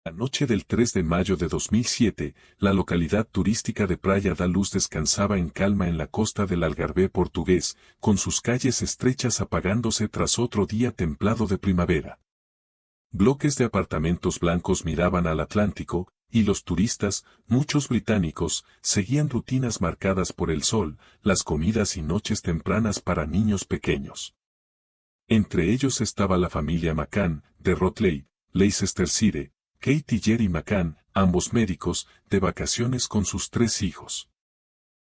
La noche del 3 de mayo de 2007, la localidad turística de Praia da Luz descansaba en calma en la costa del Algarve portugués, con sus calles estrechas apagándose tras otro día templado de primavera. Bloques de apartamentos blancos miraban al Atlántico, y los turistas, muchos británicos, seguían rutinas marcadas por el sol, las comidas y noches tempranas para niños pequeños. Entre ellos estaba la familia McCann, de Rochley, Leicestershire, Kate y Jerry McCann, ambos médicos, de vacaciones con sus 3 hijos.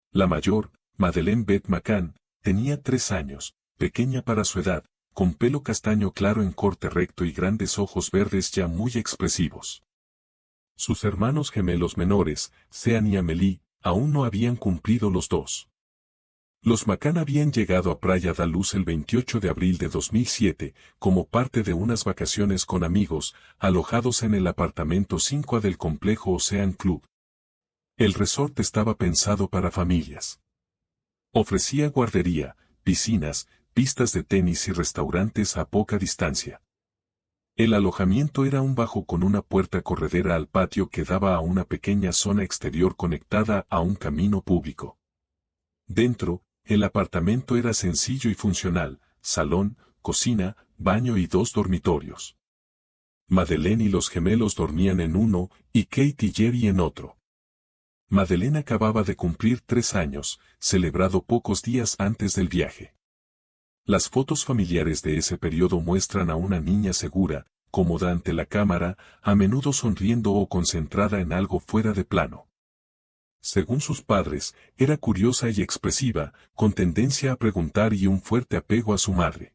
La mayor, Madeleine Beth McCann, tenía 3 años, pequeña para su edad, con pelo castaño claro en corte recto y grandes ojos verdes ya muy expresivos. Sus hermanos gemelos menores, Sean y Amelie, aún no habían cumplido los 2. Los McCann habían llegado a Praia da Luz el 28 de abril de 2007, como parte de unas vacaciones con amigos, alojados en el apartamento 5A del complejo Ocean Club. El resort estaba pensado para familias. Ofrecía guardería, piscinas, pistas de tenis y restaurantes a poca distancia. El alojamiento era un bajo con una puerta corredera al patio que daba a una pequeña zona exterior conectada a un camino público. Dentro, el apartamento era sencillo y funcional, salón, cocina, baño y 2 dormitorios. Madeleine y los gemelos dormían en uno, y Kate y Jerry en otro. Madeleine acababa de cumplir 3 años, celebrado pocos días antes del viaje. Las fotos familiares de ese periodo muestran a una niña segura, cómoda ante la cámara, a menudo sonriendo o concentrada en algo fuera de plano. Según sus padres, era curiosa y expresiva, con tendencia a preguntar y un fuerte apego a su madre.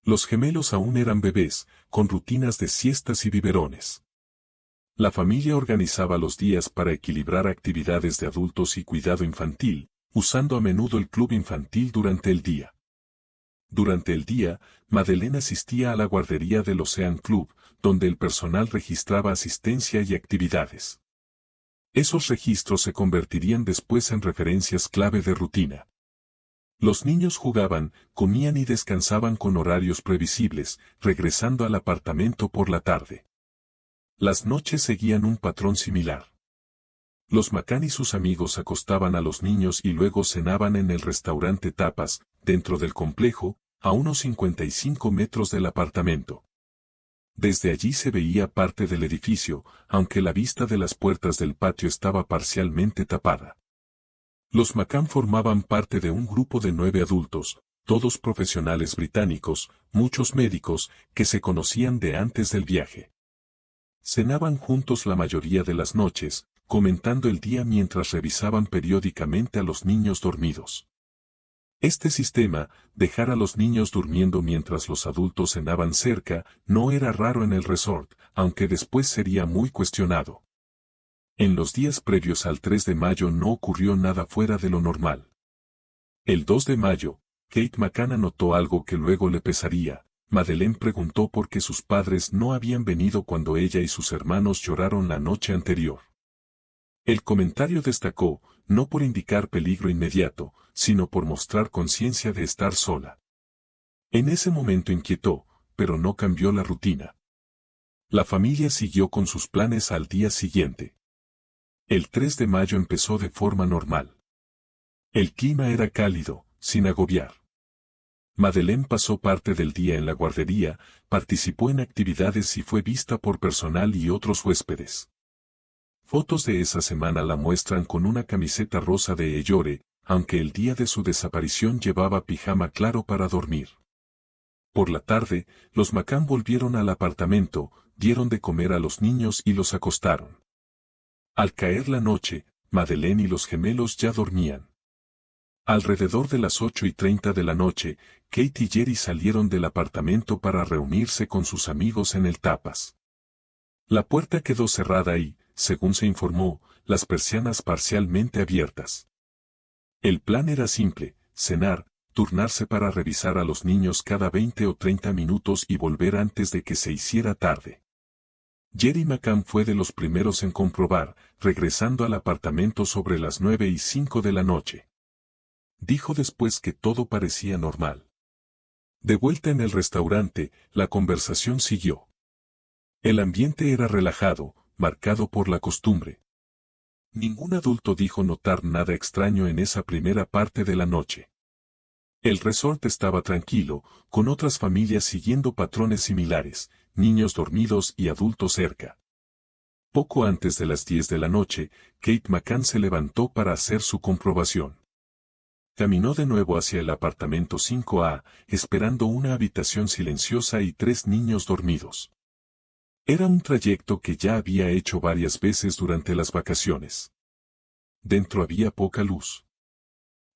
Los gemelos aún eran bebés, con rutinas de siestas y biberones. La familia organizaba los días para equilibrar actividades de adultos y cuidado infantil, usando a menudo el club infantil durante el día. Durante el día, Madeleine asistía a la guardería del Ocean Club, donde el personal registraba asistencia y actividades. Esos registros se convertirían después en referencias clave de rutina. Los niños jugaban, comían y descansaban con horarios previsibles, regresando al apartamento por la tarde. Las noches seguían un patrón similar. Los McCann y sus amigos acostaban a los niños y luego cenaban en el restaurante Tapas, dentro del complejo, a unos 55 metros del apartamento. Desde allí se veía parte del edificio, aunque la vista de las puertas del patio estaba parcialmente tapada. Los McCann formaban parte de un grupo de 9 adultos, todos profesionales británicos, muchos médicos, que se conocían de antes del viaje. Cenaban juntos la mayoría de las noches, comentando el día mientras revisaban periódicamente a los niños dormidos. Este sistema, dejar a los niños durmiendo mientras los adultos cenaban cerca, no era raro en el resort, aunque después sería muy cuestionado. En los días previos al 3 de mayo no ocurrió nada fuera de lo normal. El 2 de mayo, Kate McCann notó algo que luego le pesaría. Madeleine preguntó por qué sus padres no habían venido cuando ella y sus hermanos lloraron la noche anterior. El comentario destacó, no por indicar peligro inmediato, sino por mostrar conciencia de estar sola. En ese momento inquietó, pero no cambió la rutina. La familia siguió con sus planes al día siguiente. El 3 de mayo empezó de forma normal. El clima era cálido, sin agobiar. Madeleine pasó parte del día en la guardería, participó en actividades y fue vista por personal y otros huéspedes. Fotos de esa semana la muestran con una camiseta rosa de Eyore, aunque el día de su desaparición llevaba pijama claro para dormir. Por la tarde, los McCann volvieron al apartamento, dieron de comer a los niños y los acostaron. Al caer la noche, Madeleine y los gemelos ya dormían. Alrededor de las 8:30 de la noche, Kate y Jerry salieron del apartamento para reunirse con sus amigos en el Tapas. La puerta quedó cerrada y, según se informó, las persianas parcialmente abiertas. El plan era simple, cenar, turnarse para revisar a los niños cada 20 o 30 minutos y volver antes de que se hiciera tarde. Jerry McCann fue de los primeros en comprobar, regresando al apartamento sobre las 9:05 de la noche. Dijo después que todo parecía normal. De vuelta en el restaurante, la conversación siguió. El ambiente era relajado, marcado por la costumbre. Ningún adulto dijo notar nada extraño en esa primera parte de la noche. El resort estaba tranquilo, con otras familias siguiendo patrones similares, niños dormidos y adultos cerca. Poco antes de las 10 de la noche, Kate McCann se levantó para hacer su comprobación. Caminó de nuevo hacia el apartamento 5A, esperando una habitación silenciosa y 3 niños dormidos. Era un trayecto que ya había hecho varias veces durante las vacaciones. Dentro había poca luz.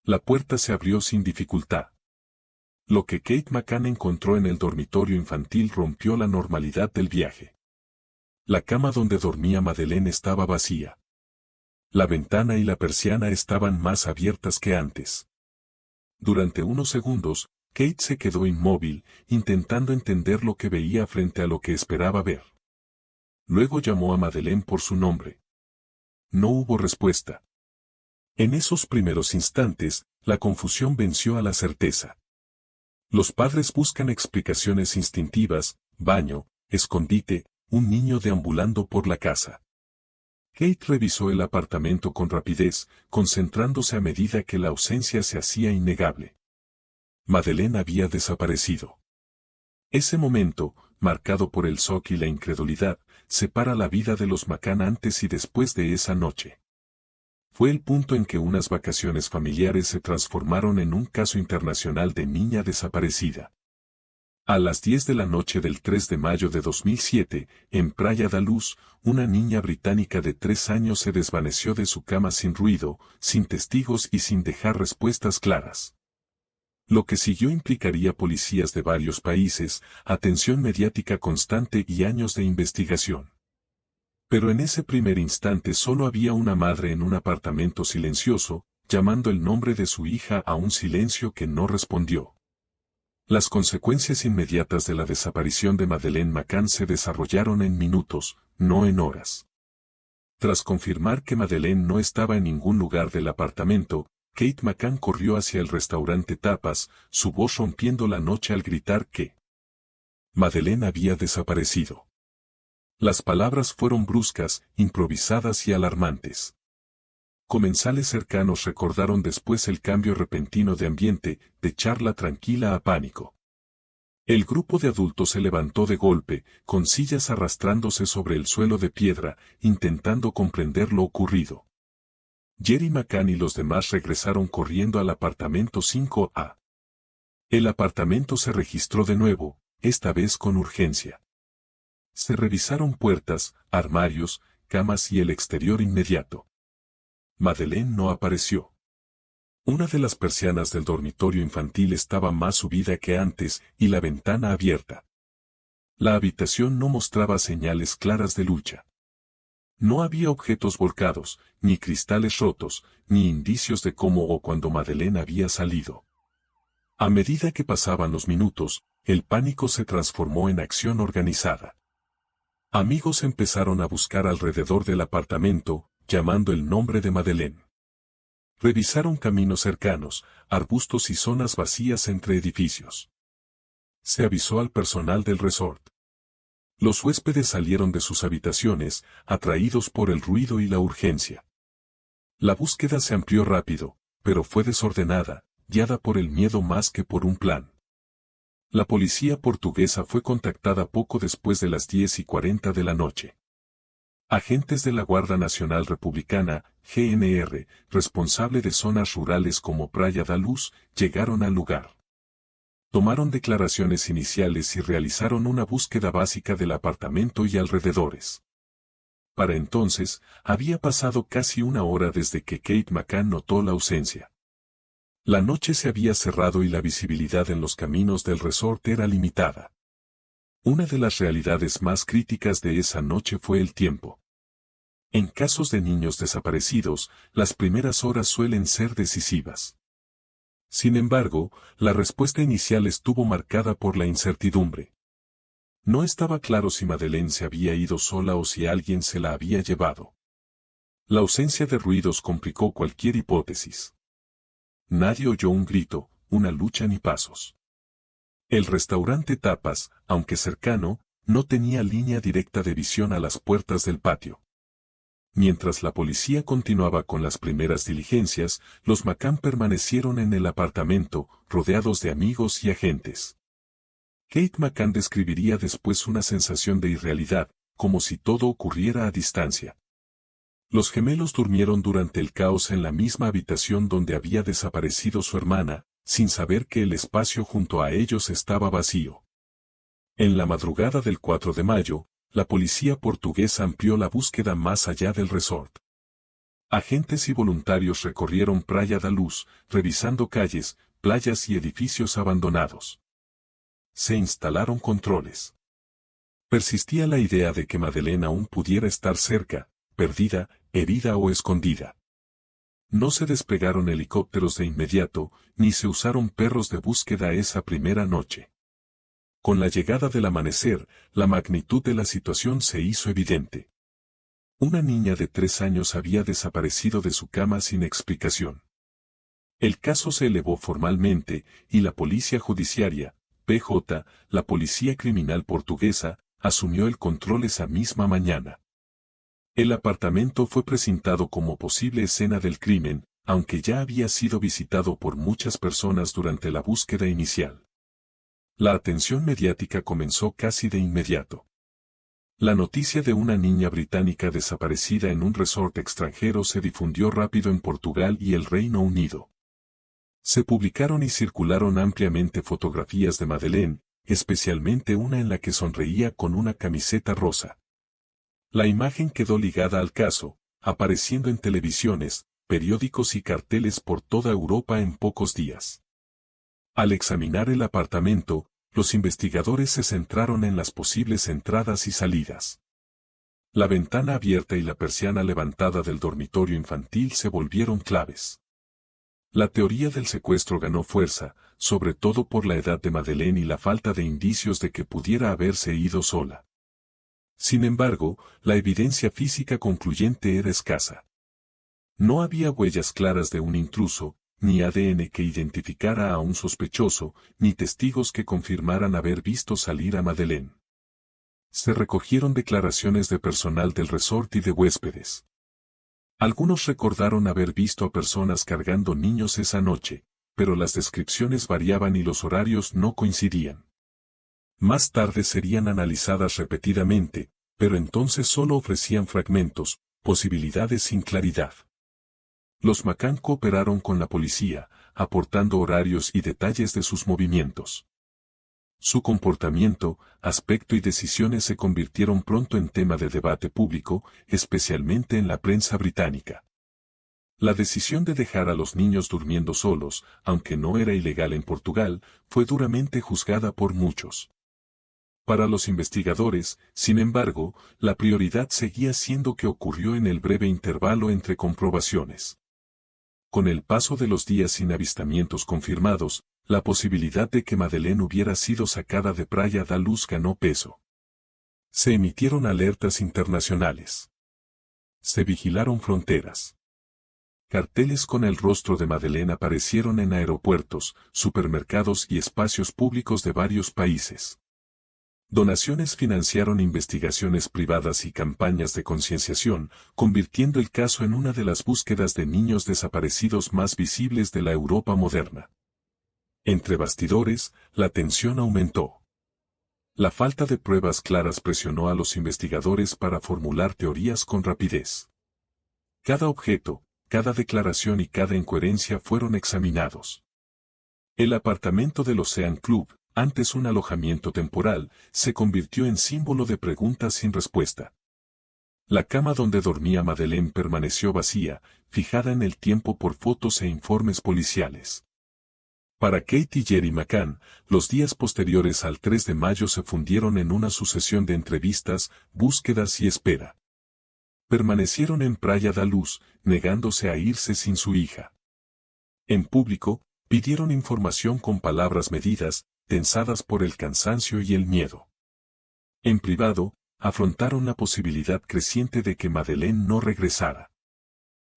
La puerta se abrió sin dificultad. Lo que Kate McCann encontró en el dormitorio infantil rompió la normalidad del viaje. La cama donde dormía Madeleine estaba vacía. La ventana y la persiana estaban más abiertas que antes. Durante unos segundos, Kate se quedó inmóvil, intentando entender lo que veía frente a lo que esperaba ver. Luego llamó a Madeleine por su nombre. No hubo respuesta. En esos primeros instantes, la confusión venció a la certeza. Los padres buscan explicaciones instintivas: baño, escondite, un niño deambulando por la casa. Kate revisó el apartamento con rapidez, concentrándose a medida que la ausencia se hacía innegable. Madeleine había desaparecido. Ese momento, marcado por el shock y la incredulidad, separa la vida de los McCann antes y después de esa noche. Fue el punto en que unas vacaciones familiares se transformaron en un caso internacional de niña desaparecida. A las 10 de la noche del 3 de mayo de 2007, en Praia da Luz, una niña británica de 3 años se desvaneció de su cama sin ruido, sin testigos y sin dejar respuestas claras. Lo que siguió implicaría policías de varios países, atención mediática constante y años de investigación. Pero en ese primer instante solo había una madre en un apartamento silencioso, llamando el nombre de su hija a un silencio que no respondió. Las consecuencias inmediatas de la desaparición de Madeleine McCann se desarrollaron en minutos, no en horas. Tras confirmar que Madeleine no estaba en ningún lugar del apartamento, Kate McCann corrió hacia el restaurante Tapas, su voz rompiendo la noche al gritar que Madeleine había desaparecido. Las palabras fueron bruscas, improvisadas y alarmantes. Comensales cercanos recordaron después el cambio repentino de ambiente, de charla tranquila a pánico. El grupo de adultos se levantó de golpe, con sillas arrastrándose sobre el suelo de piedra, intentando comprender lo ocurrido. Jerry McCann y los demás regresaron corriendo al apartamento 5A. El apartamento se registró de nuevo, esta vez con urgencia. Se revisaron puertas, armarios, camas y el exterior inmediato. Madeleine no apareció. Una de las persianas del dormitorio infantil estaba más subida que antes y la ventana abierta. La habitación no mostraba señales claras de lucha. No había objetos volcados, ni cristales rotos, ni indicios de cómo o cuándo Madeleine había salido. A medida que pasaban los minutos, el pánico se transformó en acción organizada. Amigos empezaron a buscar alrededor del apartamento, llamando el nombre de Madeleine. Revisaron caminos cercanos, arbustos y zonas vacías entre edificios. Se avisó al personal del resort. Los huéspedes salieron de sus habitaciones, atraídos por el ruido y la urgencia. La búsqueda se amplió rápido, pero fue desordenada, guiada por el miedo más que por un plan. La policía portuguesa fue contactada poco después de las 10:40 de la noche. Agentes de la Guardia Nacional Republicana, GNR, responsable de zonas rurales como Praia da Luz, llegaron al lugar. Tomaron declaraciones iniciales y realizaron una búsqueda básica del apartamento y alrededores. Para entonces, había pasado casi una hora desde que Kate McCann notó la ausencia. La noche se había cerrado y la visibilidad en los caminos del resort era limitada. Una de las realidades más críticas de esa noche fue el tiempo. En casos de niños desaparecidos, las primeras horas suelen ser decisivas. Sin embargo, la respuesta inicial estuvo marcada por la incertidumbre. No estaba claro si Madeleine se había ido sola o si alguien se la había llevado. La ausencia de ruidos complicó cualquier hipótesis. Nadie oyó un grito, una lucha ni pasos. El restaurante Tapas, aunque cercano, no tenía línea directa de visión a las puertas del patio. Mientras la policía continuaba con las primeras diligencias, los McCann permanecieron en el apartamento, rodeados de amigos y agentes. Kate McCann describiría después una sensación de irrealidad, como si todo ocurriera a distancia. Los gemelos durmieron durante el caos en la misma habitación donde había desaparecido su hermana, sin saber que el espacio junto a ellos estaba vacío. En la madrugada del 4 de mayo, la policía portuguesa amplió la búsqueda más allá del resort. Agentes y voluntarios recorrieron Praia da Luz, revisando calles, playas y edificios abandonados. Se instalaron controles. Persistía la idea de que Madeleine aún pudiera estar cerca, perdida, herida o escondida. No se desplegaron helicópteros de inmediato, ni se usaron perros de búsqueda esa primera noche. Con la llegada del amanecer, la magnitud de la situación se hizo evidente. Una niña de 3 años había desaparecido de su cama sin explicación. El caso se elevó formalmente, y la Policía Judiciaria, PJ, la Policía Criminal Portuguesa, asumió el control esa misma mañana. El apartamento fue presentado como posible escena del crimen, aunque ya había sido visitado por muchas personas durante la búsqueda inicial. La atención mediática comenzó casi de inmediato. La noticia de una niña británica desaparecida en un resort extranjero se difundió rápido en Portugal y el Reino Unido. Se publicaron y circularon ampliamente fotografías de Madeleine, especialmente una en la que sonreía con una camiseta rosa. La imagen quedó ligada al caso, apareciendo en televisiones, periódicos y carteles por toda Europa en pocos días. Al examinar el apartamento, los investigadores se centraron en las posibles entradas y salidas. La ventana abierta y la persiana levantada del dormitorio infantil se volvieron claves. La teoría del secuestro ganó fuerza, sobre todo por la edad de Madeleine y la falta de indicios de que pudiera haberse ido sola. Sin embargo, la evidencia física concluyente era escasa. No había huellas claras de un intruso, ni ADN que identificara a un sospechoso, ni testigos que confirmaran haber visto salir a Madeleine. Se recogieron declaraciones de personal del resort y de huéspedes. Algunos recordaron haber visto a personas cargando niños esa noche, pero las descripciones variaban y los horarios no coincidían. Más tarde serían analizadas repetidamente, pero entonces solo ofrecían fragmentos, posibilidades sin claridad. Los McCann cooperaron con la policía, aportando horarios y detalles de sus movimientos. Su comportamiento, aspecto y decisiones se convirtieron pronto en tema de debate público, especialmente en la prensa británica. La decisión de dejar a los niños durmiendo solos, aunque no era ilegal en Portugal, fue duramente juzgada por muchos. Para los investigadores, sin embargo, la prioridad seguía siendo qué ocurrió en el breve intervalo entre comprobaciones. Con el paso de los días sin avistamientos confirmados, la posibilidad de que Madeleine hubiera sido sacada de Praia da Luz ganó peso. Se emitieron alertas internacionales. Se vigilaron fronteras. Carteles con el rostro de Madeleine aparecieron en aeropuertos, supermercados y espacios públicos de varios países. Donaciones financiaron investigaciones privadas y campañas de concienciación, convirtiendo el caso en una de las búsquedas de niños desaparecidos más visibles de la Europa moderna. Entre bastidores, la tensión aumentó. La falta de pruebas claras presionó a los investigadores para formular teorías con rapidez. Cada objeto, cada declaración y cada incoherencia fueron examinados. El apartamento del Ocean Club, antes un alojamiento temporal, se convirtió en símbolo de preguntas sin respuesta. La cama donde dormía Madeleine permaneció vacía, fijada en el tiempo por fotos e informes policiales. Para Kate y Jerry McCann, los días posteriores al 3 de mayo se fundieron en una sucesión de entrevistas, búsquedas y espera. Permanecieron en Praia da Luz, negándose a irse sin su hija. En público, pidieron información con palabras medidas, tensadas por el cansancio y el miedo. En privado, afrontaron la posibilidad creciente de que Madeleine no regresara.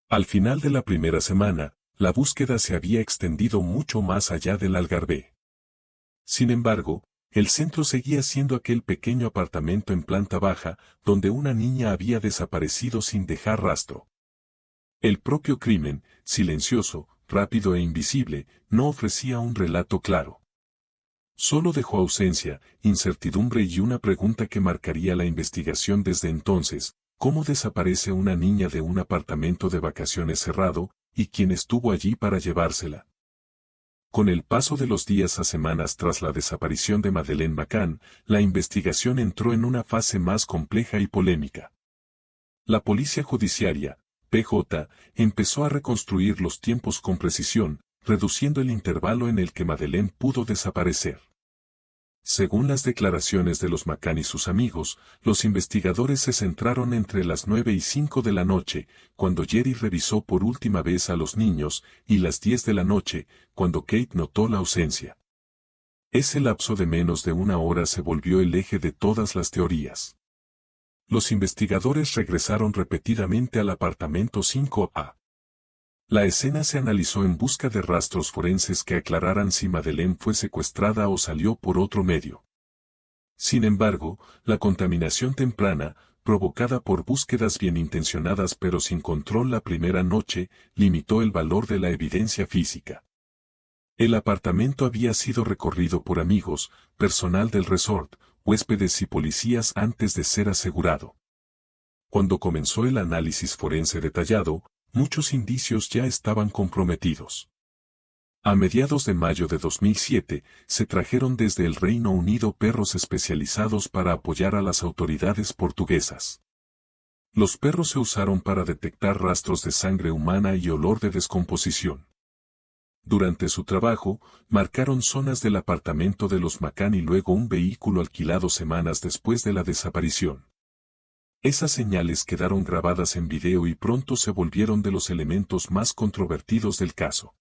Al final de la primera semana, la búsqueda se había extendido mucho más allá del Algarve. Sin embargo, El centro seguía siendo aquel pequeño apartamento en planta baja, donde una niña había desaparecido sin dejar rastro. El propio crimen, silencioso, rápido e invisible, no ofrecía un relato claro. Solo dejó ausencia, incertidumbre y una pregunta que marcaría la investigación desde entonces: ¿cómo desaparece una niña de un apartamento de vacaciones cerrado, y quién estuvo allí para llevársela? Con el paso de los días a semanas tras la desaparición de Madeleine McCann, la investigación entró en una fase más compleja y polémica. La Policía Judiciaria, PJ, empezó a reconstruir los tiempos con precisión, reduciendo el intervalo en el que Madeleine pudo desaparecer. Según las declaraciones de los McCann y sus amigos, los investigadores se centraron entre las 9 y 5 de la noche, cuando Jerry revisó por última vez a los niños, y las 10 de la noche, cuando Kate notó la ausencia. Ese lapso de menos de una hora se volvió el eje de todas las teorías. Los investigadores regresaron repetidamente al apartamento 5A. La escena se analizó en busca de rastros forenses que aclararan si Madeleine fue secuestrada o salió por otro medio. Sin embargo, la contaminación temprana, provocada por búsquedas bien intencionadas pero sin control la primera noche, limitó el valor de la evidencia física. El apartamento había sido recorrido por amigos, personal del resort, huéspedes y policías antes de ser asegurado. Cuando comenzó el análisis forense detallado, muchos indicios ya estaban comprometidos. A mediados de mayo de 2007, se trajeron desde el Reino Unido perros especializados para apoyar a las autoridades portuguesas. Los perros se usaron para detectar rastros de sangre humana y olor de descomposición. Durante su trabajo, marcaron zonas del apartamento de los McCann y luego un vehículo alquilado semanas después de la desaparición. Esas señales quedaron grabadas en video y pronto se volvieron de los elementos más controvertidos del caso.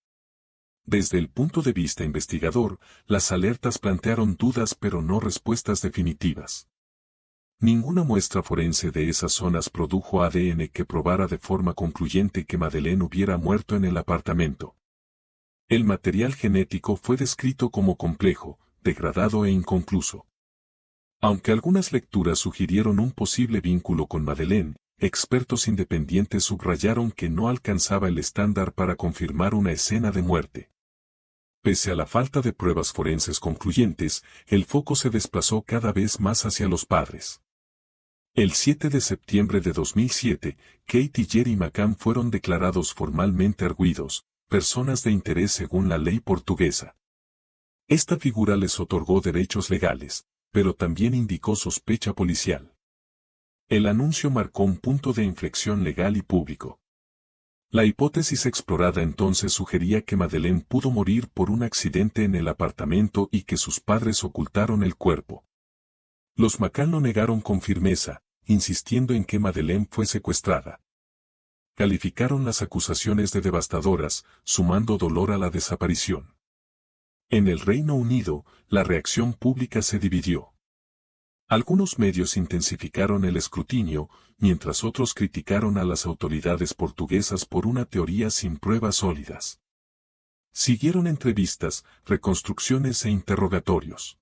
Desde el punto de vista investigador, las alertas plantearon dudas pero no respuestas definitivas. Ninguna muestra forense de esas zonas produjo ADN que probara de forma concluyente que Madeleine hubiera muerto en el apartamento. El material genético fue descrito como complejo, degradado e inconcluso. Aunque algunas lecturas sugirieron un posible vínculo con Madeleine, expertos independientes subrayaron que no alcanzaba el estándar para confirmar una escena de muerte. Pese a la falta de pruebas forenses concluyentes, el foco se desplazó cada vez más hacia los padres. El 7 de septiembre de 2007, Kate y Jerry McCann fueron declarados formalmente arguidos, personas de interés según la ley portuguesa. Esta figura les otorgó derechos legales, pero también indicó sospecha policial. El anuncio marcó un punto de inflexión legal y público. La hipótesis explorada entonces sugería que Madeleine pudo morir por un accidente en el apartamento y que sus padres ocultaron el cuerpo. Los McCann lo negaron con firmeza, insistiendo en que Madeleine fue secuestrada. Calificaron las acusaciones de devastadoras, sumando dolor a la desaparición. En el Reino Unido, la reacción pública se dividió. Algunos medios intensificaron el escrutinio, mientras otros criticaron a las autoridades portuguesas por una teoría sin pruebas sólidas. Siguieron entrevistas, reconstrucciones e interrogatorios.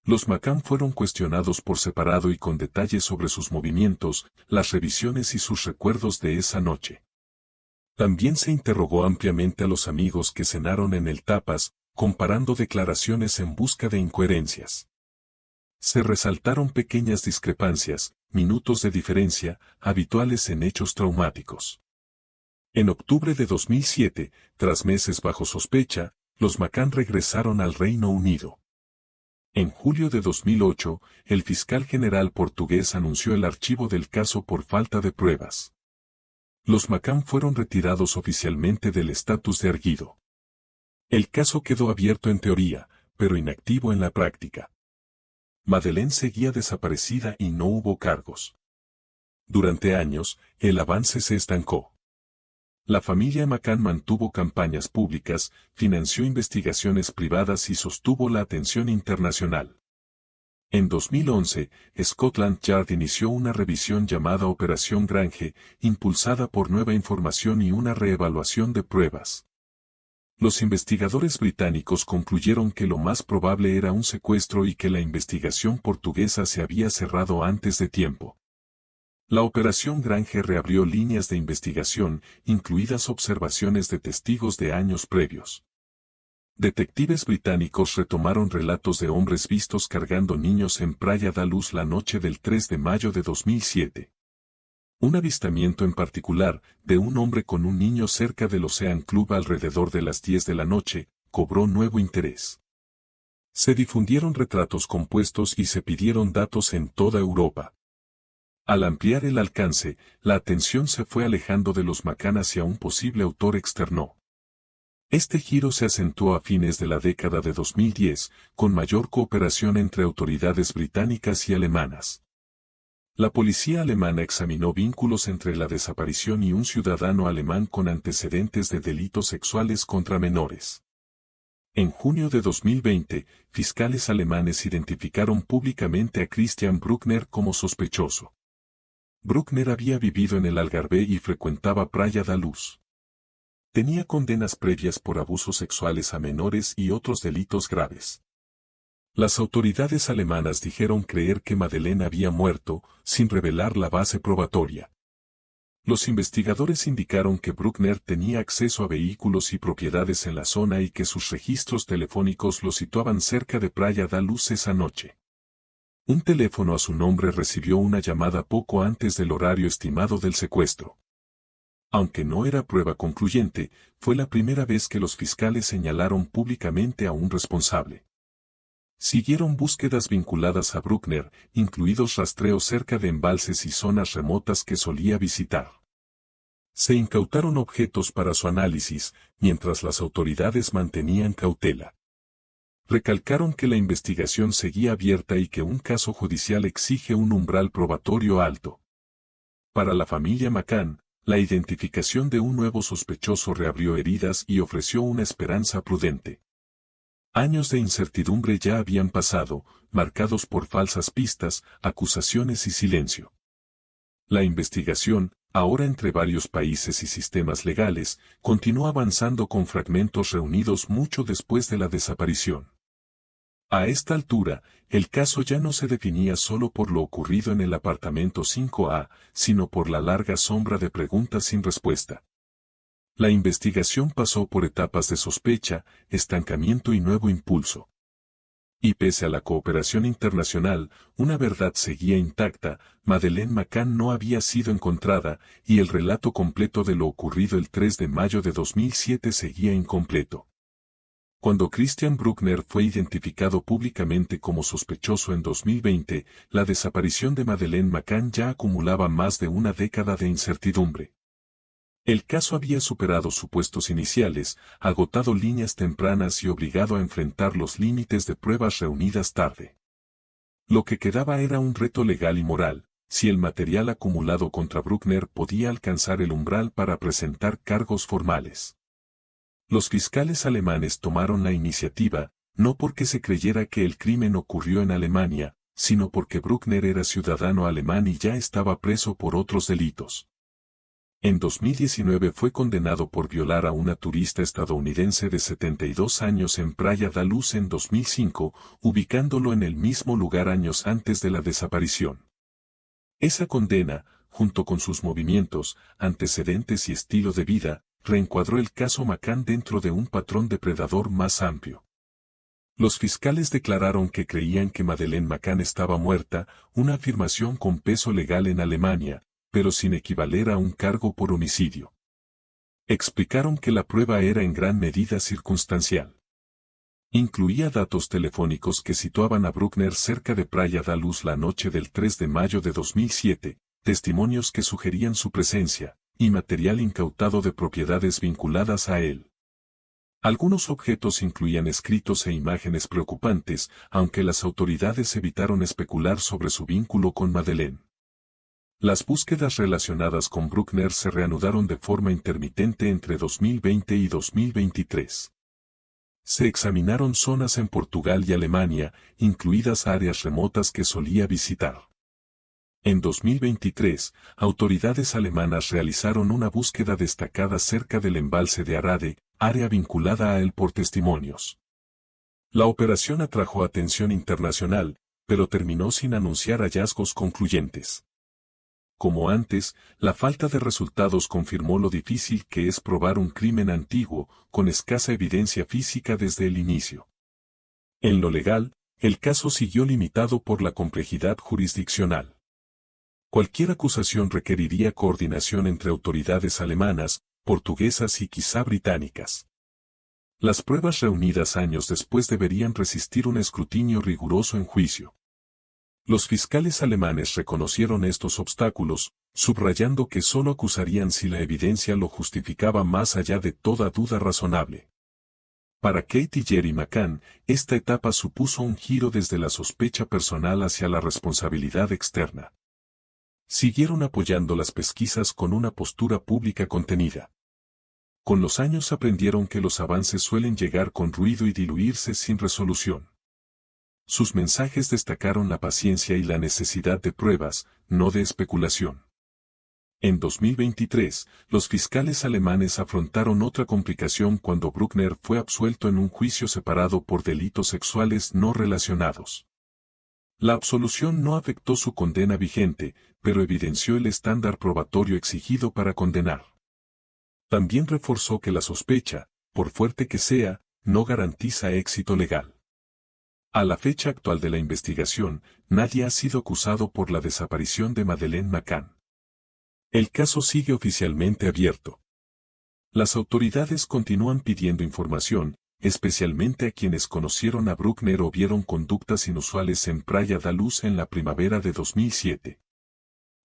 Los McCann fueron cuestionados por separado y con detalles sobre sus movimientos, las revisiones y sus recuerdos de esa noche. También se interrogó ampliamente a los amigos que cenaron en el Tapas, comparando declaraciones en busca de incoherencias. Se resaltaron pequeñas discrepancias, minutos de diferencia, habituales en hechos traumáticos. En octubre de 2007, tras meses bajo sospecha, los McCann regresaron al Reino Unido. En julio de 2008, el fiscal general portugués anunció el archivo del caso por falta de pruebas. Los McCann fueron retirados oficialmente del estatus de arguido. El caso quedó abierto en teoría, pero inactivo en la práctica. Madeleine seguía desaparecida y no hubo cargos. Durante años, el avance se estancó. La familia McCann mantuvo campañas públicas, financió investigaciones privadas y sostuvo la atención internacional. En 2011, Scotland Yard inició una revisión llamada Operación Grange, impulsada por nueva información y una reevaluación de pruebas. Los investigadores británicos concluyeron que lo más probable era un secuestro y que la investigación portuguesa se había cerrado antes de tiempo. La Operación Grange reabrió líneas de investigación, incluidas observaciones de testigos de años previos. Detectives británicos retomaron relatos de hombres vistos cargando niños en Praia da Luz la noche del 3 de mayo de 2007. Un avistamiento en particular, de un hombre con un niño cerca del Ocean Club alrededor de las 10 de la noche, cobró nuevo interés. Se difundieron retratos compuestos y se pidieron datos en toda Europa. Al ampliar el alcance, la atención se fue alejando de los McCann hacia un posible autor externo. Este giro se acentuó a fines de la década de 2010, con mayor cooperación entre autoridades británicas y alemanas. La policía alemana examinó vínculos entre la desaparición y un ciudadano alemán con antecedentes de delitos sexuales contra menores. En junio de 2020, fiscales alemanes identificaron públicamente a Christian Bruckner como sospechoso. Bruckner había vivido en el Algarve y frecuentaba Praia da Luz. Tenía condenas previas por abusos sexuales a menores y otros delitos graves. Las autoridades alemanas dijeron creer que Madeleine había muerto, sin revelar la base probatoria. Los investigadores indicaron que Bruckner tenía acceso a vehículos y propiedades en la zona y que sus registros telefónicos lo situaban cerca de Praia da Luz esa noche. Un teléfono a su nombre recibió una llamada poco antes del horario estimado del secuestro. Aunque no era prueba concluyente, fue la primera vez que los fiscales señalaron públicamente a un responsable. Siguieron búsquedas vinculadas a Bruckner, incluidos rastreos cerca de embalses y zonas remotas que solía visitar. Se incautaron objetos para su análisis, mientras las autoridades mantenían cautela. Recalcaron que la investigación seguía abierta y que un caso judicial exige un umbral probatorio alto. Para la familia McCann, la identificación de un nuevo sospechoso reabrió heridas y ofreció una esperanza prudente. Años de incertidumbre ya habían pasado, marcados por falsas pistas, acusaciones y silencio. La investigación, ahora entre varios países y sistemas legales, continuó avanzando con fragmentos reunidos mucho después de la desaparición. A esta altura, el caso ya no se definía solo por lo ocurrido en el apartamento 5A, sino por la larga sombra de preguntas sin respuesta. La investigación pasó por etapas de sospecha, estancamiento y nuevo impulso. Y pese a la cooperación internacional, una verdad seguía intacta: Madeleine McCann no había sido encontrada, y el relato completo de lo ocurrido el 3 de mayo de 2007 seguía incompleto. Cuando Christian Bruckner fue identificado públicamente como sospechoso en 2020, la desaparición de Madeleine McCann ya acumulaba más de una década de incertidumbre. El caso había superado supuestos iniciales, agotado líneas tempranas y obligado a enfrentar los límites de pruebas reunidas tarde. Lo que quedaba era un reto legal y moral: si el material acumulado contra Bruckner podía alcanzar el umbral para presentar cargos formales. Los fiscales alemanes tomaron la iniciativa, no porque se creyera que el crimen ocurrió en Alemania, sino porque Bruckner era ciudadano alemán y ya estaba preso por otros delitos. En 2019 fue condenado por violar a una turista estadounidense de 72 años en Praia da Luz en 2005, ubicándolo en el mismo lugar años antes de la desaparición. Esa condena, junto con sus movimientos, antecedentes y estilo de vida, reencuadró el caso McCann dentro de un patrón depredador más amplio. Los fiscales declararon que creían que Madeleine McCann estaba muerta, una afirmación con peso legal en Alemania, pero sin equivaler a un cargo por homicidio. Explicaron que la prueba era en gran medida circunstancial. Incluía datos telefónicos que situaban a Bruckner cerca de Praia da Luz la noche del 3 de mayo de 2007, testimonios que sugerían su presencia, y material incautado de propiedades vinculadas a él. Algunos objetos incluían escritos e imágenes preocupantes, aunque las autoridades evitaron especular sobre su vínculo con Madeleine. Las búsquedas relacionadas con Bruckner se reanudaron de forma intermitente entre 2020 y 2023. Se examinaron zonas en Portugal y Alemania, incluidas áreas remotas que solía visitar. En 2023, autoridades alemanas realizaron una búsqueda destacada cerca del embalse de Arade, área vinculada a él por testimonios. La operación atrajo atención internacional, pero terminó sin anunciar hallazgos concluyentes. Como antes, la falta de resultados confirmó lo difícil que es probar un crimen antiguo, con escasa evidencia física desde el inicio. En lo legal, el caso siguió limitado por la complejidad jurisdiccional. Cualquier acusación requeriría coordinación entre autoridades alemanas, portuguesas y quizá británicas. Las pruebas reunidas años después deberían resistir un escrutinio riguroso en juicio. Los fiscales alemanes reconocieron estos obstáculos, subrayando que solo acusarían si la evidencia lo justificaba más allá de toda duda razonable. Para Kate y Jerry McCann, esta etapa supuso un giro desde la sospecha personal hacia la responsabilidad externa. Siguieron apoyando las pesquisas con una postura pública contenida. Con los años aprendieron que los avances suelen llegar con ruido y diluirse sin resolución. Sus mensajes destacaron la paciencia y la necesidad de pruebas, no de especulación. En 2023, los fiscales alemanes afrontaron otra complicación cuando Bruckner fue absuelto en un juicio separado por delitos sexuales no relacionados. La absolución no afectó su condena vigente, pero evidenció el estándar probatorio exigido para condenar. También reforzó que la sospecha, por fuerte que sea, no garantiza éxito legal. A la fecha actual de la investigación, nadie ha sido acusado por la desaparición de Madeleine McCann. El caso sigue oficialmente abierto. Las autoridades continúan pidiendo información, especialmente a quienes conocieron a Bruckner o vieron conductas inusuales en Praia da Luz en la primavera de 2007.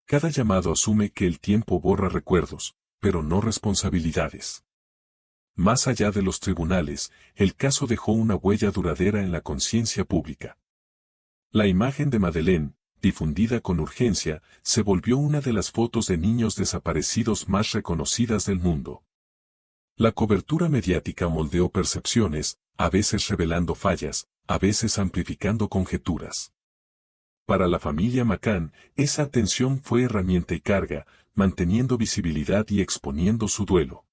Cada llamado asume que el tiempo borra recuerdos, pero no responsabilidades. Más allá de los tribunales, el caso dejó una huella duradera en la conciencia pública. La imagen de Madeleine, difundida con urgencia, se volvió una de las fotos de niños desaparecidos más reconocidas del mundo. La cobertura mediática moldeó percepciones, a veces revelando fallas, a veces amplificando conjeturas. Para la familia McCann, esa atención fue herramienta y carga, manteniendo visibilidad y exponiendo su duelo.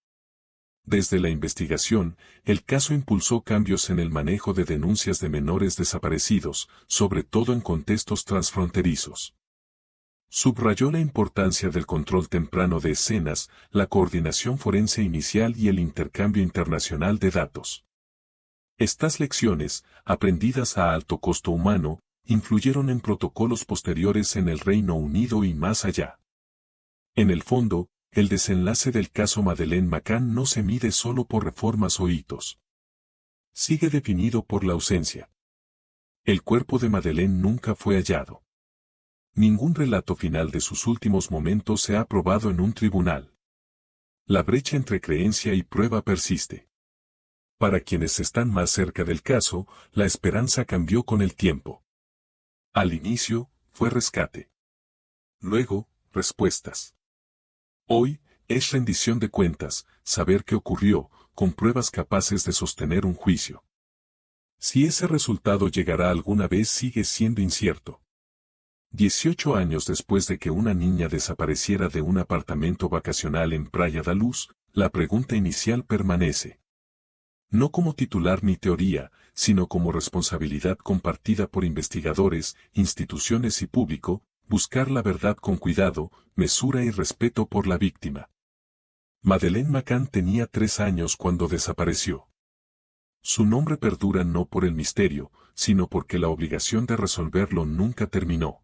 Desde la investigación, el caso impulsó cambios en el manejo de denuncias de menores desaparecidos, sobre todo en contextos transfronterizos. Subrayó la importancia del control temprano de escenas, la coordinación forense inicial y el intercambio internacional de datos. Estas lecciones, aprendidas a alto costo humano, influyeron en protocolos posteriores en el Reino Unido y más allá. En el fondo, el desenlace del caso Madeleine McCann no se mide solo por reformas o hitos. Sigue definido por la ausencia. El cuerpo de Madeleine nunca fue hallado. Ningún relato final de sus últimos momentos se ha probado en un tribunal. La brecha entre creencia y prueba persiste. Para quienes están más cerca del caso, la esperanza cambió con el tiempo. Al inicio, fue rescate. Luego, respuestas. Hoy, es rendición de cuentas, saber qué ocurrió, con pruebas capaces de sostener un juicio. Si ese resultado llegará alguna vez sigue siendo incierto. 18 años después de que una niña desapareciera de un apartamento vacacional en Praia da Luz, la pregunta inicial permanece. No como titular ni teoría, sino como responsabilidad compartida por investigadores, instituciones y público, buscar la verdad con cuidado, mesura y respeto por la víctima. Madeleine McCann tenía 3 años cuando desapareció. Su nombre perdura no por el misterio, sino porque la obligación de resolverlo nunca terminó.